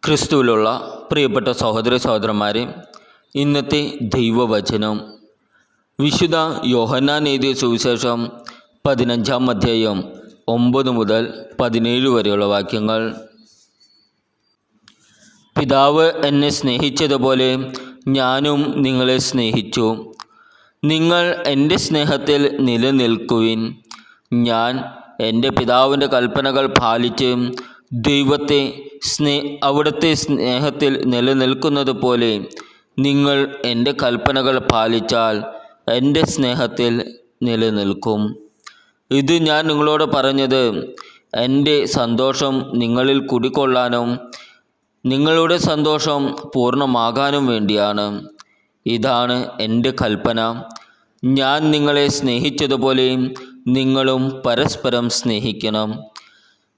ക്രിസ്തുവിലുള്ള പ്രിയപ്പെട്ട സഹോദര സഹോദരന്മാരെ, ഇന്നത്തെ ദൈവവചനം വിശുദ്ധ യോഹന്നാൻ എഴുതിയ സുവിശേഷം 15-ാം അധ്യായം 9 മുതൽ 17 വരെയുള്ള വാക്യങ്ങൾ. പിതാവ് എന്നെ സ്നേഹിച്ചതുപോലെ ഞാനും നിങ്ങളെ സ്നേഹിച്ചു. നിങ്ങൾ എൻ്റെ സ്നേഹത്തിൽ നിലനിൽക്കുവിൻ. ഞാൻ എൻ്റെ പിതാവിൻ്റെ കൽപ്പനകൾ പാലിച്ച് ദൈവത്തെ അവിടുത്തെ സ്നേഹത്തിൽ നിലനിൽക്കുന്നത് പോലെ നിങ്ങൾ എൻ്റെ കൽപ്പനകൾ പാലിച്ചാൽ എൻ്റെ സ്നേഹത്തിൽ നിലനിൽക്കും. ഇത് ഞാൻ നിങ്ങളോട് പറഞ്ഞത് എൻ്റെ സന്തോഷം നിങ്ങളിൽ കുടികൊള്ളാനും നിങ്ങളുടെ സന്തോഷം പൂർണ്ണമാകാനും വേണ്ടിയാണ്. ഇതാണ് എൻ്റെ കൽപ്പന: ഞാൻ നിങ്ങളെ സ്നേഹിച്ചതുപോലെ നിങ്ങളും പരസ്പരം സ്നേഹിക്കണം.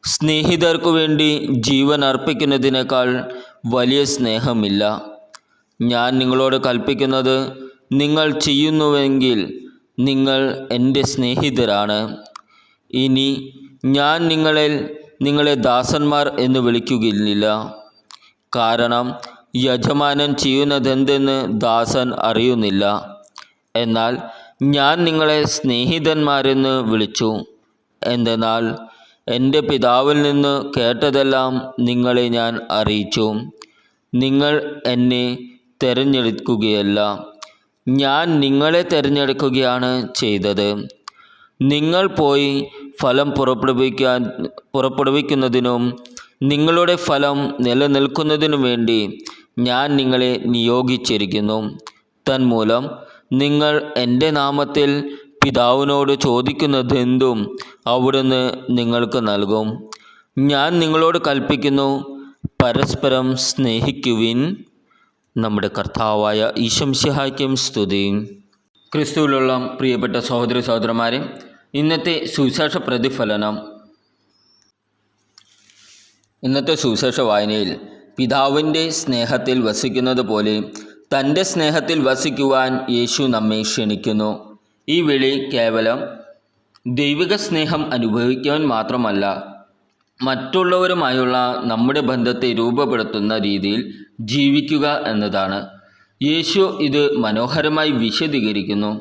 സ്നേഹിതർക്കു വേണ്ടി ജീവൻ അർപ്പിക്കുന്നതിനേക്കാൾ വലിയ സ്നേഹമില്ല. ഞാൻ നിങ്ങളോട് കൽപ്പിക്കുന്നത് നിങ്ങൾ ചെയ്യുന്നുവെങ്കിൽ നിങ്ങൾ എൻ്റെ സ്നേഹിതരാണ്. ഇനി ഞാൻ നിങ്ങളെ ദാസന്മാർ എന്ന് വിളിക്കുകയില്ല, കാരണം യജമാനൻ ചെയ്യുന്നതെന്തെന്ന് ദാസൻ അറിയുന്നില്ല. എന്നാൽ ഞാൻ നിങ്ങളെ സ്നേഹിതന്മാരെന്ന് വിളിച്ചു. എന്തെന്നാൽ എൻ്റെ പിതാവിൽ നിന്ന് കേട്ടതെല്ലാം നിങ്ങളെ ഞാൻ അറിയിച്ചു. നിങ്ങൾ എന്നെ തിരഞ്ഞെടുക്കുകയല്ല, ഞാൻ നിങ്ങളെ തിരഞ്ഞെടുക്കുകയാണ് ചെയ്തത്. നിങ്ങൾ പോയി ഫലം പുറപ്പെടുവിക്കുന്നതിനും നിങ്ങളുടെ ഫലം നിലനിൽക്കുന്നതിനും വേണ്ടി ഞാൻ നിങ്ങളെ നിയോഗിച്ചിരിക്കുന്നു. തന്മൂലം നിങ്ങൾ എൻ്റെ നാമത്തിൽ പിതാവിനോട് ചോദിക്കുന്നതെന്തും അവിടുന്ന് നിങ്ങൾക്ക് നൽകും. ഞാൻ നിങ്ങളോട് കൽപ്പിക്കുന്നു, പരസ്പരം സ്നേഹിക്കുവിൻ. നമ്മുടെ കർത്താവായ ഈശോമിശിഹായ്ക്കും സ്തുതി. ക്രിസ്തുവിലുള്ള പ്രിയപ്പെട്ട സഹോദരി സഹോദരന്മാരെ, ഇന്നത്തെ സുവിശേഷ പ്രതിഫലനം. ഇന്നത്തെ സുവിശേഷ വായനയിൽ പിതാവിൻ്റെ സ്നേഹത്തിൽ വസിക്കുന്നത് പോലെ തൻ്റെ സ്നേഹത്തിൽ വസിക്കുവാൻ യേശു നമ്മെ ക്ഷണിക്കുന്നു. ഈ വിളി കേവലം ദൈവിക സ്നേഹം അനുഭവിക്കുവാൻ മാത്രമല്ല, മറ്റുള്ളവരുമായുള്ള നമ്മുടെ ബന്ധത്തെ രൂപപ്പെടുത്തുന്ന രീതിയിൽ ജീവിക്കുക എന്നതാണ്. യേശു ഇത് മനോഹരമായി വിശദീകരിക്കുന്നു.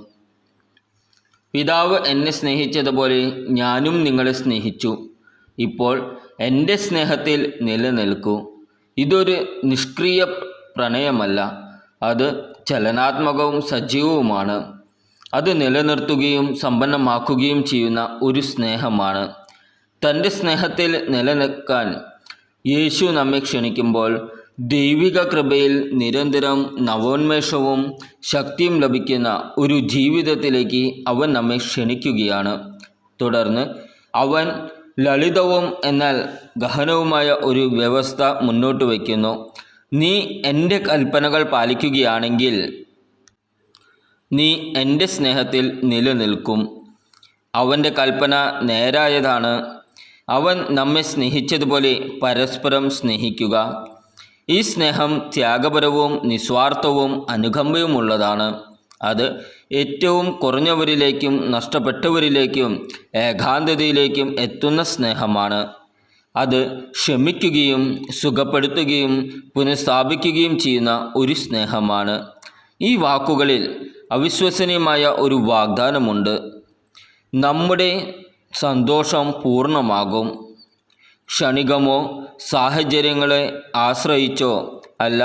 പിതാവ് എന്നെ സ്നേഹിച്ചതുപോലെ ഞാനും നിങ്ങളെ സ്നേഹിച്ചു. ഇപ്പോൾ എൻ്റെ സ്നേഹത്തിൽ നിലനിൽക്കൂ. ഇതൊരു നിഷ്ക്രിയ പ്രണയമല്ല, അത് ചലനാത്മകവും സജീവവുമാണ്. അത് നിലനിർത്തുകയും സമ്പന്നമാക്കുകയും ചെയ്യുന്ന ഒരു സ്നേഹമാണ്. തൻ്റെ സ്നേഹത്തിൽ നിലനിൽക്കാൻ യേശു നമ്മെ ക്ഷണിക്കുമ്പോൾ ദൈവിക കൃപയിൽ നിരന്തരം നവോന്മേഷവും ശക്തിയും ലഭിക്കുന്ന ഒരു ജീവിതത്തിലേക്ക് അവൻ നമ്മെ ക്ഷണിക്കുകയാണ്. തുടർന്ന് അവൻ ലളിതവും എന്നാൽ ഗഹനവുമായ ഒരു വ്യവസ്ഥ മുന്നോട്ട് വയ്ക്കുന്നു. നീ എൻ്റെ കൽപ്പനകൾ പാലിക്കുകയാണെങ്കിൽ നീ എൻ്റെ സ്നേഹത്തിൽ നിലനിൽക്കും. അവൻ്റെ കൽപ്പന നേരായതാണ്. അവൻ നമ്മെ സ്നേഹിച്ചതുപോലെ പരസ്പരം സ്നേഹിക്കുക. ഈ സ്നേഹം ത്യാഗപരവും നിസ്വാർത്ഥവും അനുകമ്പയുമുള്ളതാണ്. അത് ഏറ്റവും കുറഞ്ഞവരിലേക്കും നഷ്ടപ്പെട്ടവരിലേക്കും ഏകാന്തതയിലേക്കും എത്തുന്ന സ്നേഹമാണ്. അത് ക്ഷമിക്കുകയും സുഖപ്പെടുത്തുകയും പുനഃസ്ഥാപിക്കുകയും ചെയ്യുന്ന ഒരു സ്നേഹമാണ്. ഈ വാക്കുകളിൽ അവിശ്വസനീയമായ ഒരു വാഗ്ദാനമുണ്ട്. നമ്മുടെ സന്തോഷം പൂർണ്ണമാകും. ക്ഷണികമോ സാഹചര്യങ്ങളെ ആശ്രയിച്ചോ അല്ല,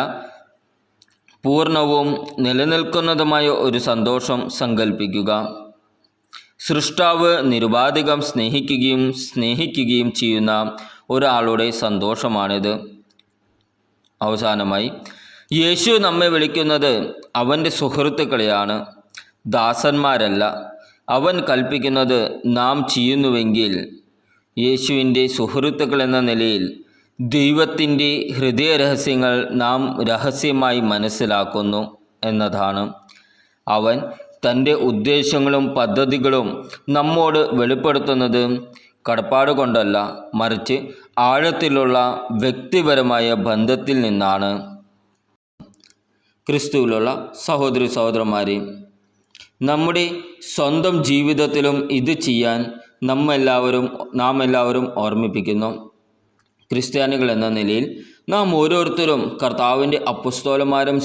പൂർണ്ണവും നിലനിൽക്കുന്നതുമായ ഒരു സന്തോഷം സങ്കല്പിക്കുക. സൃഷ്ടാവ് നിരുപാധികം സ്നേഹിക്കുകയും ചെയ്യുന്ന ഒരാളുടെ സന്തോഷമാണിത്. അവസാനമായി യേശു നമ്മെ വിളിക്കുന്നത് അവൻ്റെ സുഹൃത്തുക്കളെയാണ്, ദാസന്മാരല്ല. അവൻ കൽപ്പിക്കുന്നത് നാം ചെയ്യുന്നുവെങ്കിൽ യേശുവിൻ്റെ സുഹൃത്തുക്കൾ എന്ന നിലയിൽ ദൈവത്തിൻ്റെ ഹൃദയരഹസ്യങ്ങൾ നാം രഹസ്യമായി മനസ്സിലാക്കുന്നു എന്നതാണ്. അവൻ തൻ്റെ ഉദ്ദേശങ്ങളും പദ്ധതികളും നമ്മോട് വെളിപ്പെടുത്തുന്നത് കടപ്പാട് കൊണ്ടല്ല, മറിച്ച് ആഴത്തിലുള്ള വ്യക്തിപരമായ ബന്ധത്തിൽ നിന്നാണ്. ക്രിസ്തുവിലുള്ള സഹോദരി സഹോദരന്മാരെ, നമ്മുടെ സ്വന്തം ജീവിതത്തിലും ഇത് ചെയ്യാൻ നാം എല്ലാവരും ഓർമ്മിപ്പിക്കുന്നു. ക്രിസ്ത്യാനികൾ എന്ന നിലയിൽ നാം ഓരോരുത്തരും കർത്താവിൻ്റെ അപ്പസ്തോലന്മാരും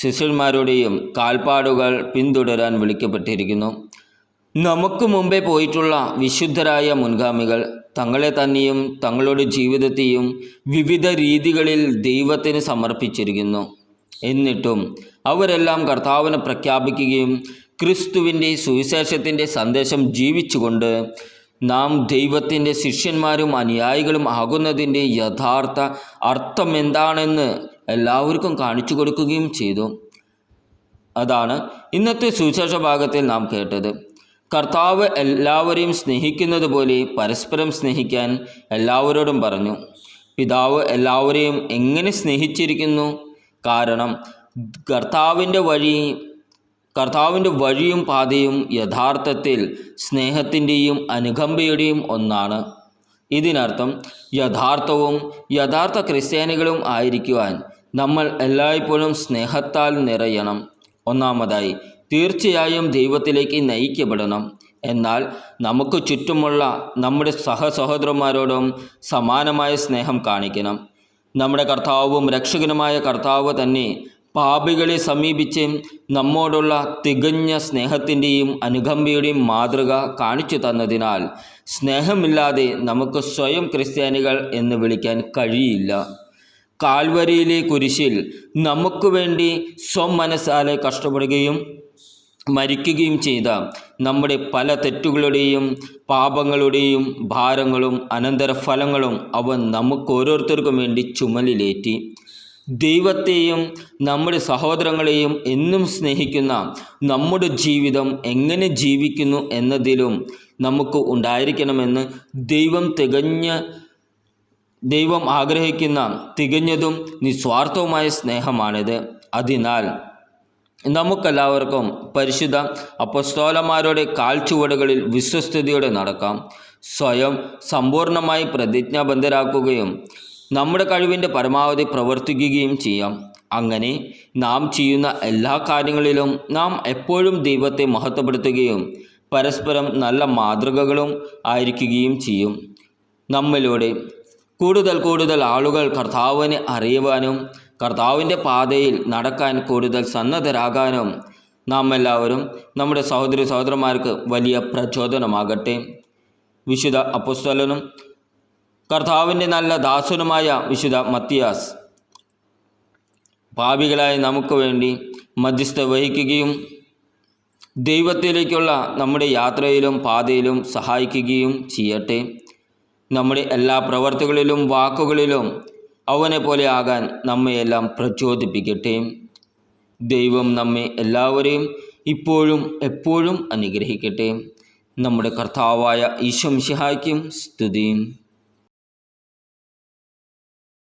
ശിഷ്യന്മാരുടെയും കാൽപ്പാടുകൾ പിന്തുടരാൻ വിളിക്കപ്പെട്ടിരിക്കുന്നു. നമുക്ക് മുമ്പേ പോയിട്ടുള്ള വിശുദ്ധരായ മുൻഗാമികൾ തങ്ങളെ തന്നെയും തങ്ങളുടെ ജീവിതത്തെയും വിവിധ രീതികളിൽ ദൈവത്തിന് സമർപ്പിച്ചിരിക്കുന്നു. എന്നിട്ടും അവരെല്ലാം കർത്താവിനെ പ്രഖ്യാപിക്കുകയും ക്രിസ്തുവിൻ്റെ സുവിശേഷത്തിൻ്റെ സന്ദേശം ജീവിച്ചുകൊണ്ട് നാം ദൈവത്തിൻ്റെ ശിഷ്യന്മാരും അനുയായികളും ആകുന്നതിൻ്റെ യഥാർത്ഥ അർത്ഥം എന്താണെന്ന് എല്ലാവർക്കും കാണിച്ചു കൊടുക്കുകയും ചെയ്തു. അതാണ് ഇന്നത്തെ സുവിശേഷ ഭാഗത്തിൽ നാം കേട്ടത്. കർത്താവ് എല്ലാവരെയും സ്നേഹിക്കുന്നത് പോലെ പരസ്പരം സ്നേഹിക്കാൻ എല്ലാവരോടും പറഞ്ഞു. പിതാവ് എല്ലാവരെയും എങ്ങനെ സ്നേഹിച്ചിരിക്കുന്നു? കാരണം കർത്താവിൻ്റെ വഴിയും പാതയും യഥാർത്ഥത്തിൽ സ്നേഹത്തിൻ്റെയും അനുകമ്പയുടെയും ഒന്നാണ്. ഇതിനർത്ഥം യഥാർത്ഥ ക്രിസ്ത്യാനികളും ആയിരിക്കുവാൻ നമ്മൾ എല്ലായ്പ്പോഴും സ്നേഹത്താൽ നിറയണം. ഒന്നാമതായി തീർച്ചയായും ദൈവത്തിലേക്ക് നയിക്കപ്പെടണം. എന്നാൽ നമുക്ക് ചുറ്റുമുള്ള നമ്മുടെ സഹോദരന്മാരോടും സമാനമായ സ്നേഹം കാണിക്കണം. നമ്മുടെ കർത്താവും രക്ഷകനുമായ കർത്താവ് തന്നെ പാപികളെ സമീപിച്ച് നമ്മോടുള്ള തികഞ്ഞ സ്നേഹത്തിൻ്റെയും അനുകമ്പയുടെയും മാതൃക കാണിച്ചു തന്നതിനാൽ സ്നേഹമില്ലാതെ നമുക്ക് സ്വയം ക്രിസ്ത്യാനികൾ എന്ന് വിളിക്കാൻ കഴിയില്ല. കാൽവരിയിലെ കുരിശിൽ നമുക്ക് വേണ്ടി സ്വമനസ്സാലെ കഷ്ടപ്പെടുകയും മരിക്കുകയും ചെയ്ത നമ്മുടെ പല തെറ്റുകളുടെയും പാപങ്ങളുടെയും ഭാരങ്ങളും അനന്തരഫലങ്ങളും അവൻ നമുക്ക് ഓരോരുത്തർക്കും വേണ്ടി ചുമലിലേറ്റി. ദൈവത്തെയും നമ്മുടെ സഹോദരങ്ങളെയും എന്നും സ്നേഹിക്കുന്ന നമ്മുടെ ജീവിതം എങ്ങനെ ജീവിക്കുന്നു എന്നതിലും നമുക്ക് ഉണ്ടായിരിക്കണമെന്ന് ദൈവം ആഗ്രഹിക്കുന്ന തികഞ്ഞതും നിസ്വാർത്ഥവുമായ സ്നേഹമാണിത്. അതിനാൽ നമുക്കെല്ലാവർക്കും പരിശുദ്ധ അപ്പസ്തോലന്മാരുടെ കാൽച്ചുവടുകളിൽ വിശ്വസ്തയോടെ നടക്കാം. സ്വയം സമ്പൂർണ്ണമായി പ്രതിജ്ഞാബദ്ധരാക്കുകയും നമ്മുടെ കഴിവിൻ്റെ പരമാവധി പ്രവർത്തിക്കുകയും ചെയ്യാം. അങ്ങനെ നാം ചെയ്യുന്ന എല്ലാ കാര്യങ്ങളിലും നാം എപ്പോഴും ദൈവത്തെ മഹത്വപ്പെടുത്തുകയും പരസ്പരം നല്ല മാതൃകകളും ആയിരിക്കുകയും ചെയ്യും. നമ്മിലൂടെ കൂടുതൽ ആളുകൾ കർത്താവിനെ അറിയുവാനും കർത്താവിൻ്റെ പാതയിൽ നടക്കാൻ കൂടുതൽ സന്നദ്ധരാകാനും നാം എല്ലാവരും നമ്മുടെ സഹോദരന്മാർക്ക് വലിയ പ്രചോദനമാകട്ടെ. വിശുദ്ധ അപ്പോസ്തലനും കർത്താവിൻ്റെ നല്ല ദാസനുമായ വിശുദ്ധ മത്തിയാസ് പാപികളായ നമുക്ക് വേണ്ടി മധ്യസ്ഥ വഹിക്കുകയും ദൈവത്തിലേക്കുള്ള നമ്മുടെ യാത്രയിലും പാതയിലും സഹായിക്കുകയും ചെയ്യട്ടെ. നമ്മുടെ എല്ലാ പ്രവർത്തികളിലും വാക്കുകളിലും അവനെ പോലെ ആകാൻ നമ്മയെല്ലാം പ്രചോദിപ്പിക്കട്ടെ. ദൈവം നമ്മെ എല്ലാവരെയും ഇപ്പോഴും എപ്പോഴും അനുഗ്രഹിക്കട്ടെ. നമ്മുടെ കർത്താവായ ഈശോ മിശിഹായ്ക്കും സ്തുതി.